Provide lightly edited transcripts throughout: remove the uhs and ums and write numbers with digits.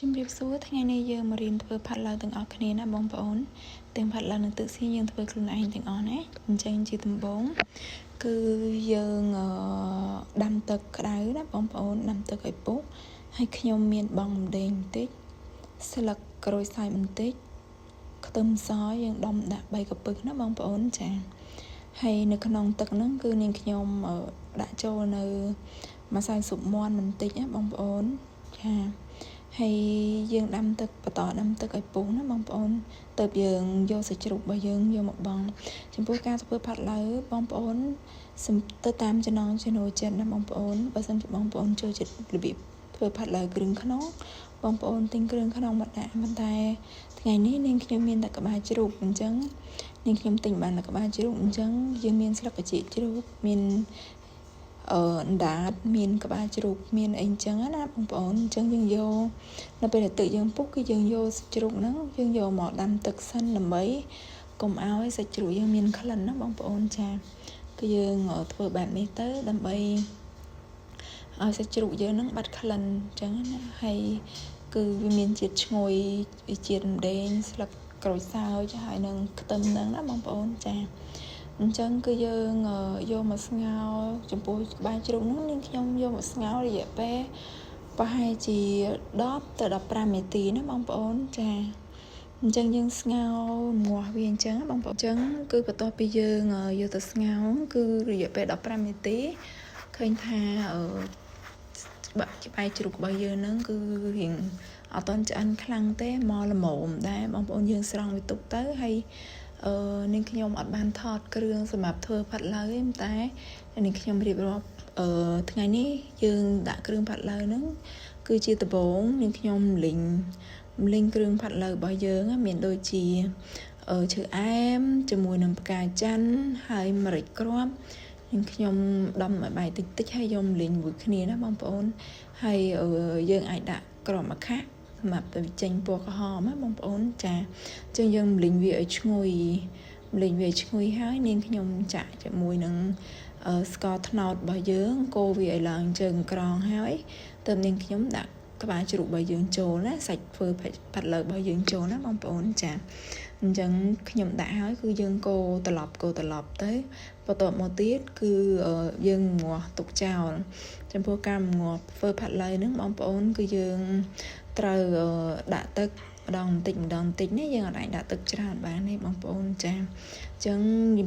ជំរាបសួរថ្ងៃនេះយើងមករៀនធ្វើផាត់ឡើងទាំងអស់គ្នាណាបងប្អូនទាំងផាត់ឡើងនឹងទឹកស៊ីយើងធ្វើខ្លួនឯងទាំងអស់ណាអញ្ចឹងជាដំបូងគឺយើងដាំទឹកក្តៅណាបងប្អូនដាំទឹកឲ្យពុះហើយខ្ញុំមានបង់ម្ដេងបន្តិចស្លឹកក្រូចសើចបន្តិចខ្ទឹមសយើងដំដាក់3កំពឹសណាបងប្អូនចាហើយនៅក្នុងទឹកហ្នឹងគឺនាងខ្ញុំដាក់ចូលនៅម្សៅស៊ុបមាន់បន្តិចណាបងប្អូនចាហើយយើងដាំទឹកបន្តដាំទឹកឲ្យពុះណាបងប្អូនទៅយើងយកសាច់ជ្រូករបស់យើងយកមកបង់ចំពោះការធ្វើផាត់ឡូវបងប្អូនទៅតាមចំណង់ចំណូលចិត្តណាបងប្អូនបើសិនជាបងប្អូនចូលចិត្តរបៀបធ្វើផាត់ឡូវគ្រឿងក្នុងបងប្អូនទិញគ្រឿងក្នុងមកដាក់ប៉ុន្តែថ្ងៃនេះនាងខ្ញុំមានតែក្បាលជ្រូកអញ្ចឹងនាងខ្ញុំទិញបានតែក្បាលជ្រូកអញ្ចឹងយើងមានស្លឹកកាជីជ្រូកមានអណ្ដាតមានក្បាលជ្រូកមានអីអញ្ចឹងណាបងប្អូនអញ្ចឹងយើងយកនៅពេលដែលទឹកយើងពុះគឺយើងយកសាច់ជ្រូកហ្នឹងយើងយកមកដាំទឹកសិនដើម្បីកុំឲ្យសាច់ជ្រូកយើងមានក្លិនណាបងប្អូនចាគឺយើងធ្វើបែបនេះទៅដើម្បីឲ្យសាច់ជ្រូកយើងហ្នឹងបាត់ក្លិនអញ្ចឹងណាហើយគឺវាមានជាតិឈ្ងុយជាតិម្ដេងស្លឹកក្រូចសើចហើយនឹងខ្ទឹមហ្នឹងណាបងប្អូនចាអញ្ចឹងគឺយើងយកមកស្ងោរចំពោះក្បាលជ្រូកនោះនាងខ្ញុំយកមកស្ងោររយៈពេលប្រហែលជា10ទៅ15នាទីណាបងប្អូនចាអញ្ចឹងយើងស្ងោរងាស់វាអញ្ចឹងបងប្អូនអញ្ចឹងគឺបន្ទាប់ពីយើងយកទៅស្ងោរគឺរយៈពេល15នាទីឃើញថាក្បាលជ្រូករបស់យើងហ្នឹងគឺរៀងអត់តន់ឆ្អិនខ្លាំងទេមកល្មមដែរបងប្អូនយើងស្រង់វាទុកទៅហើយនាងខ្ញុំអត់បានថតគ្រឿងសម្រាប់ធ្វើផាត់ឡូវទេតែនាងខ្ញុំរៀបរាប់ថ្ងៃនេះយើងដាក់គ្រឿងផាត់ឡូវហ្នឹងគឺជាដំបូងនាងខ្ញុំលីងគ្រឿងផាត់ឡូវរបស់យើងមានដូចជាឈើអែមជាមួយនឹងផ្កាច័ន្ទហើយម្រេចគ្រាប់នាងខ្ញុំដំឲ្យបាយតិចហើយយកលីងមួយគ្នាណាបងប្អូនហើយយើងអាចដាក់គ្រាប់ម្ខាក់សម្រាប់ទៅចេញពណ៌ក្រហមណាបងប្អូនចាអញ្ចឹងយើងលីងវាឲ្យឈ្ងុយហើយនាងខ្ញុំចាក់ជាមួយនឹងស្ករត្នោតរបស់យើងកូរវាឲ្យឡើងជើងក្រងហើយទើបនាងខ្ញុំដាក់ក្បាលជ្រូករបស់យើងចូលណាសាច់ធ្វើផាត់ឡូវរបស់យើងចូលណាបងប្អូនចាអញ្ចឹងខ្ញុំដាក់ហើយគឺយើងកូរត្រឡប់ទៅបន្ទាប់មកទៀតគឺយើងងាស់ទុកចោលចំពោះការងាស់ធ្វើផាត់ឡូវហ្នឹងបងប្អូនគឺយើងត្រូវដាក់ទឹកម្ដងបន្តិចនេះយើងអាចដាក់ទឹកច្រើនបានទេបងប្អូនចាអញ្ចឹង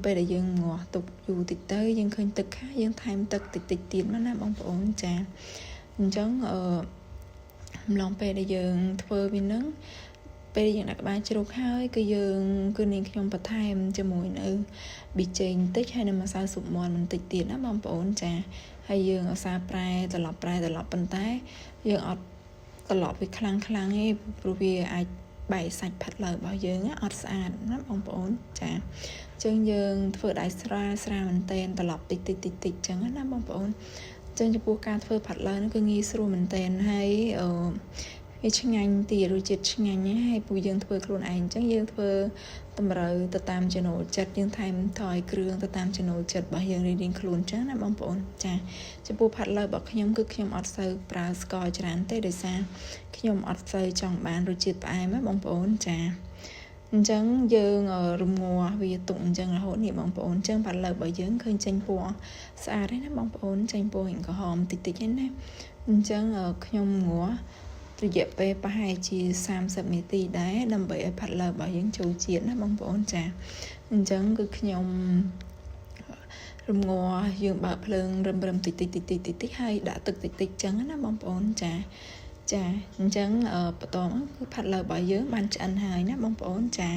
ពេលដែលយើងងាស់ទុកយូរតិចទៅយើងឃើញទឹកខាយើងថែមទឹកតិចទៀតមកណាបងប្អូនចាអញ្ចឹងម្លងពេលដែលយើងធ្វើវានឹងពេលយើងដាក់ក្បាលជ្រូកហើយគឺនាងខ្ញុំបន្ថែមជាមួយនៅប៊ីចេងបន្តិចហើយនឹងម្សៅស៊ុបមាន់បន្តិចទៀតណាបងប្អូនចាហើយយើងឧស្សាហ៍ប្រែត្រឡប់ប៉ុន្តែយើងអត់ត្រឡប់វាខ្លាំងទេព្រោះវាអាចបែកសាច់ផាត់ឡូវរបស់យើងអត់ស្អាតណាបងប្អូនចាអញ្ចឹងយើងធ្វើដៃស្រាលមែនតើត្រឡប់តិចអញ្ចឹងណាបងប្អូនអញ្ចឹងចំពោះការធ្វើផាត់ឡូវហ្នឹងគឺងាយស្រួលមែនតើហើយវាឆ្ងាញ់ទីរសជាតិឆ្ងាញ់ហើយពួកយើងធ្វើខ្លួនឯងអញ្ចឹងយើងធ្វើតម្រូវទៅតាមចំណូលចិត្តយើងថែមថយគ្រឿងទៅតាមចំណូលចិត្តរបស់យើងរៀងខ្លួនអញ្ចឹងណាបងប្អូនចាចំពោះផាត់ឡូវរបស់ខ្ញុំគឺខ្ញុំអត់សូវប្រើស្ករច្រើនទេដោយសារខ្ញុំអត់សូវចង់បានរសជាតិផ្អែមណាបងប្អូនចាអញ្ចឹងយើងរំងាស់វាទុកអញ្ចឹងរហូតនេះបងប្អូនអញ្ចឹងផាត់ឡូវរបស់យើងឃើញចេញពណ៌ស្អាតហើយណាបងប្អូនចេញពណ៌រាងក្រហមតិចហ្នឹងណាអញ្ចឹងខ្ញុំងាស់រយៈពេលប្រហែលជា30នាទីដែរដើម្បីឲ្យផាត់ឡូវរបស់យើងចូលជាតិណាបងប្អូនចាអញ្ចឹងគឺខ្ញុំរំងាស់យើងបើកភ្លើងរឹមតិចហើយដាក់ទឹកតិចចឹងណាបងប្អូនចាអញ្ចឹងបន្តមកគឺផាត់ឡូវរបស់យើងបានឆ្អិនហើយណាបងប្អូនចា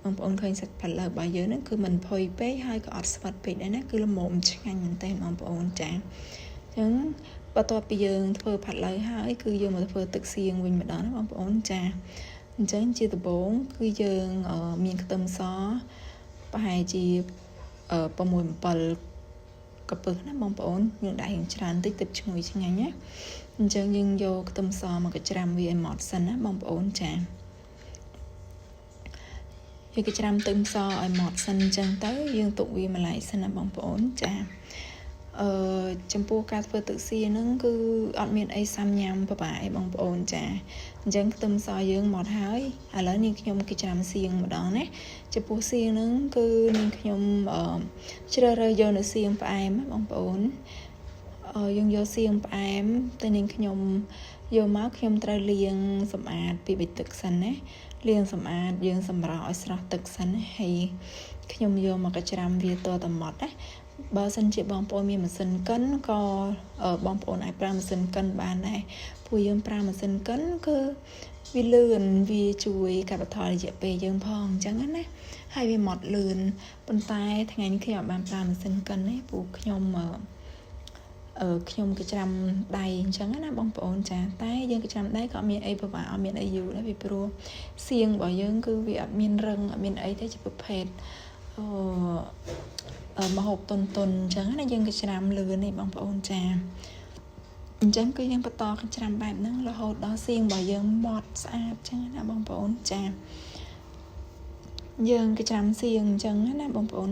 បងប្អូនឃើញសាច់ផាត់ឡូវរបស់យើងហ្នឹងគឺមិនផុយពេកហើយក៏អត់ស្វិតពេកដែរណាគឺល្មមឆ្ងាញ់មែនតើបងប្អូនចាអញ្ចឹងបន្ទាប់ពីយើងធ្វើផាត់ឡូវហើយគឺយើងមកធ្វើទឹកសៀងវិញម្ដងណាបងប្អូនចាអញ្ចឹងជាដំបូងគឺយើងមានខ្ទឹមសប្រហែលជា6-7កំពឹសណាបងប្អូនយើងដាក់យ៉ាងច្រើនតិចទឹកឈ្ងុយឆ្ងាញ់ណាអញ្ចឹងយើងយកខ្ទឹមសមកកច្រាំវាឲ្យម៉ត់សិនណាបងប្អូនចាយើងកច្រាំខ្ទឹមសឲ្យម៉ត់សិនអញ្ចឹងទៅយើងទុកវាម្លាយសិនណាបងប្អូនចា ចំពោះការធ្វើទឹកសៀងហ្នឹងគឺអត់មានអីសាំញ៉ាំប្រហែលបងប្អូនចាអញ្ចឹងខ្ទឹមសយើងមកហើយឥឡូវនាងខ្ញុំគេច្រាំសៀងម្ដងណាចំពោះសៀងហ្នឹងគឺនាងខ្ញុំជ្រើសរើសយកនៅសៀងផ្អែមបងប្អូនយើងយកសៀងផ្អែមតែនាងខ្ញុំយកមកខ្ញុំត្រូវលាងសម្អាតពីបិទទឹកសិនណាលាងសម្អាតយើងសម្រោះឲ្យស្រស់ទឹកសិនហើយខ្ញុំយកមកកច្រាំវាតតែម៉ត់ណាបើសិនជាបងប្អូនមានម៉ាស៊ីនកិនក៏បងប្អូនអាចប្រើម៉ាស៊ីនកិនបានដែរពួកយើងប្រើម៉ាស៊ីនកិនគឺវាលឿនវាជួយកាត់បន្ថយរយៈពេលយើងផងអញ្ចឹងណាហើយវាម៉ត់លឿនប៉ុន្តែថ្ងៃនេះខ្ញុំអត់បានប្រើម៉ាស៊ីនកិនទេព្រោះខ្ញុំកច្រាំដៃអញ្ចឹងណាបងប្អូនចាតែយើងកច្រាំដៃក៏អត់មានអីប្រហែលអត់មានអីយូរដែរពីព្រោះសៀងរបស់យើងគឺវាអត់មានរឹងអត់មានអីទេជាប្រភេទមហូបតុនអញ្ចឹងណាយើងកច្រាំលឿននេះបងប្អូនចាអញ្ចឹងគឺយើងបន្តកច្រាំបែបហ្នឹងរហូតដល់សៀងរបស់យើងម៉ត់ស្អាតអញ្ចឹងណាបងប្អូនចាយើងកច្រាំសៀងអញ្ចឹងណាបងប្អូន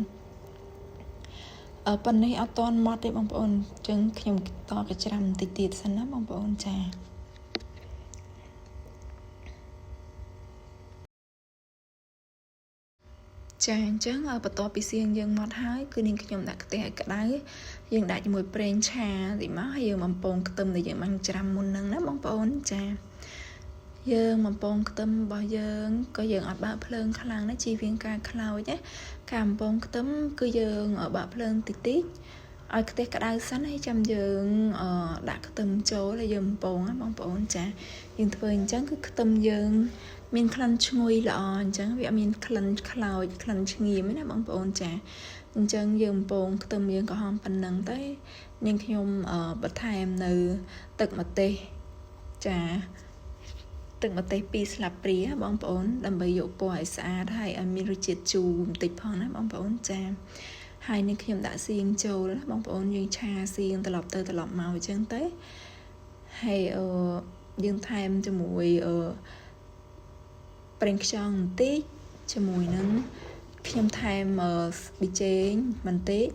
ប៉ុន្តែអត់តន់ម៉ត់ទេបងប្អូនអញ្ចឹងខ្ញុំតកច្រាំបន្តិចទៀតសិនណាបងប្អូនចាចាអញ្ចឹងបន្ទាប់ពីសៀងយើងម៉ត់ហើយគឺនាងខ្ញុំដាក់ខ្ទះឲ្យក្តៅយើងដាក់ជាមួយប្រេងឆាតិចមកហើយយើងបំពងខ្ទឹមដែលយើងបានច្រាំមុនហ្នឹងណាបងប្អូនចាយើងបំពងខ្ទឹមរបស់យើងក៏យើងអត់បើកភ្លើងខ្លាំងណាជៀសវាងការខ្លោចណាការបំពងខ្ទឹមគឺយើងបើកភ្លើងតិចឲ្យខ្ទះក្តៅសិនហើយចាំយើងដាក់ខ្ទឹមចូលហើយយើងបំពងណាបងប្អូនចាយើងធ្វើអញ្ចឹងគឺខ្ទឹមយើងមានក្លិនឈ្ងុយល្អអញ្ចឹងវាអត់មានក្លិនខ្លោចក្លិនឆ្ងៀមទេណាបងប្អូនចាអញ្ចឹងយើងបំពងខ្ទឹមយើងក៏ហមប៉ុណ្ណឹងទៅនាងខ្ញុំបន្ថែមនៅទឹកម្ទេសចាទឹកម្ទេស2ស្លាបព្រាបងប្អូនដើម្បីយកពណ៌ឲ្យស្អាតហើយឲ្យមានរសជាតិជូរបន្តិចផងណាបងប្អូនចាហើយនេះខ្ញុំដាក់សៀងចូលណាបងប្អូនយើងឆាសៀងត្រឡប់ទៅត្រឡប់មកអញ្ចឹងទៅហើយយើងថែមជាមួយប្រេងខ្យងបន្តិចជាមួយនឹងខ្ញុំថែមប៊ីចេងបន្តិច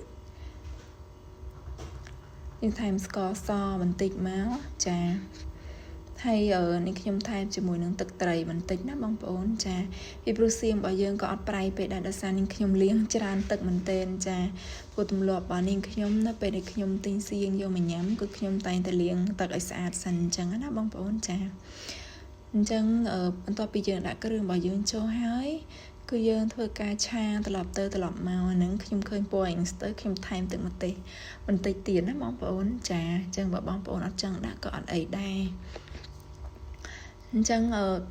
យើងថែមស្ករសបន្តិចមកចាហើយនេះខ្ញុំថែមជាមួយនឹងទឹកត្រីបន្តិចណាបងប្អូនចាពីព្រោះសៀងរបស់យើងក៏អត់ប្រៃពេកដែរដោយសារនាងខ្ញុំលាងច្រើនទឹកមែនទែនចាព្រោះទម្លាប់របស់នាងខ្ញុំនៅពេលដែលខ្ញុំទិញសៀងយកមកញ៉ាំគឺខ្ញុំតែងតែលាងទឹកឲ្យស្អាតសិនអញ្ចឹងណាបងប្អូនចាអញ្ចឹងបន្ទាប់ពីយើងដាក់គ្រឿងរបស់យើងចូលហើយគឺយើងធ្វើការឆាត្រឡប់ទៅត្រឡប់មកហ្នឹងខ្ញុំឃើញពណ៌អីស្ទើរខ្ញុំថែមទឹកម្ទេសបន្តិចទៀតណាបងប្អូនចាអញ្ចឹងបើបងប្អូនអត់ចង់ដាក់ក៏អត់អីដែរអញ្ចឹង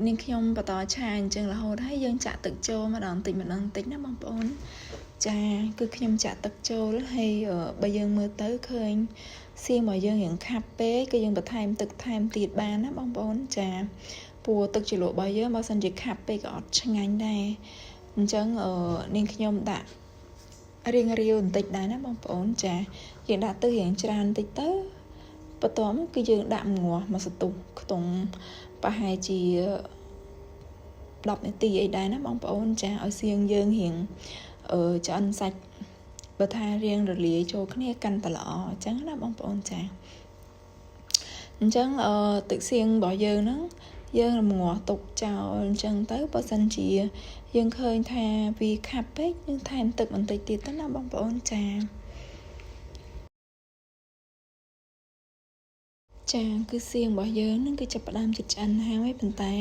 នាងខ្ញុំបន្តឆាអញ្ចឹងរហូតហើយយើងចាក់ទឹកចូលម្ដងតិចណាបងប្អូនចាគឺខ្ញុំចាក់ទឹកចូលហើយបើយើងមើលទៅឃើញសៀងរបស់យើងរៀងខាប់ពេកគឺយើងបន្ថែមទឹកថែមទៀតបានណាបងប្អូនចាព្រោះទឹកជ្រលក់របស់យើងបើសិនជាខាប់ពេកក៏អត់ឆ្ងាញ់ដែរអញ្ចឹងនាងខ្ញុំដាក់រៀងរាវបន្តិចដែរណាបងប្អូនចាយើងដាក់ទឹករៀងច្រើនបន្តិចទៅបន្ទាប់គឺយើងដាក់ម្ងាស់មកសន្ទុះខ្ទង់ប្រហែលជា10នាទីអីដែរណាបងប្អូនចាឲ្យសៀងយើងរៀងឆ្អិនសាច់បើថារៀងរលាយចូលគ្នាកាន់តែល្អអញ្ចឹងណាបងប្អូនចាអញ្ចឹងទឹកសៀងរបស់យើងហ្នឹងយើងរំងាស់ទុកចោលអញ្ចឹងទៅបើសិនជាយើងឃើញថាវាខាប់ពេកយើងថែមទឹកបន្តិចទៀតទៅណាបងប្អូនចាគឺសៀងរបស់យើងនឹងគឺចាប់ផ្ដើមជិតឆ្អិនហើយប៉ុន្តែ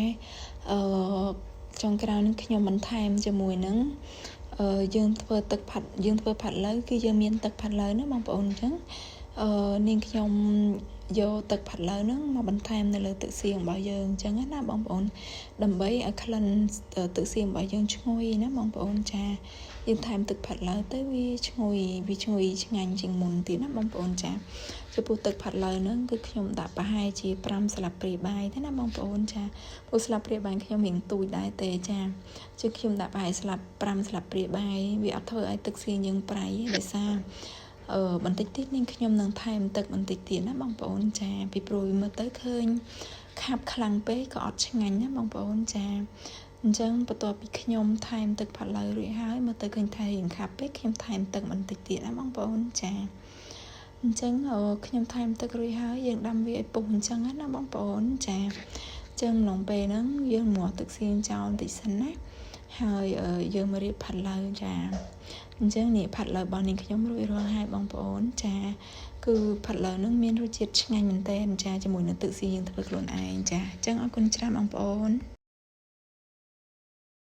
ចុងក្រោយនឹងខ្ញុំបន្ថែមជាមួយនឹងយើងធ្វើទឹកផាត់យើងធ្វើផាត់ឡូវគឺយើងមានទឹកផាត់ឡូវណាបងប្អូនអញ្ចឹងនាងខ្ញុំយកទឹកផាត់ឡូវហ្នឹងមកបន្ថែមនៅលើទឹកសៀងរបស់យើងអញ្ចឹងណាបងប្អូនដើម្បីឲ្យក្លិនទឹកសៀងរបស់យើងឈ្ងុយណាបងប្អូនចាយើងថែមទឹកផាត់ឡូវទៅវាឈ្ងុយឆ្ងាញ់ជាងមុនទៀតណាបងប្អូនចាចំពោះទឹកផាត់ឡូវហ្នឹងគឺខ្ញុំដាក់ប្រហែលជា5ស្លាបព្រាបាយទេណាបងប្អូនចាព្រោះស្លាបព្រាបាយខ្ញុំរៀងទូចដែរទេចាchứខ្ញុំដាក់ប្រហែល5ស្លាបព្រាបាយវាអត់ធ្វើឲ្យទឹកសៀងយើងប្រៃដោយសារបន្តិចទៀតនាងខ្ញុំនឹងថែមទឹកបន្តិចទៀតណាបងប្អូនចាពីព្រោះមើលទៅឃើញខាប់ខ្លាំងពេកក៏អត់ឆ្ងាញ់ណាបងប្អូនចាអញ្ចឹងបន្ទាប់ពីខ្ញុំថែមទឹកផាត់ឡូវរួចហើយមើលទៅឃើញថារៀងខាប់ពេកខ្ញុំថែមទឹកបន្តិចទៀតណាបងប្អូនចា អញ្ចឹងខ្ញុំថែមទឹករួចហើយយើងដាំវាឲ្យពុះអញ្ចឹងណាបងប្អូនចាចឹងក្នុងពេលហ្នឹងយើងមកទឹកសៀងចោលបន្តិចសិនណាហើយយើងមករៀបផាត់ឡូវចាអញ្ចឹងនេះផាត់ឡូវរបស់នាងខ្ញុំរួចរាល់ហើយបងប្អូនចាគឺផាត់ឡូវហ្នឹងមានរសជាតិឆ្ងាញ់មែនទែនចាជាមួយនឹងទឹកសៀងយើងធ្វើខ្លួនឯងចាអញ្ចឹងអរគុណច្រើនបងប្អូន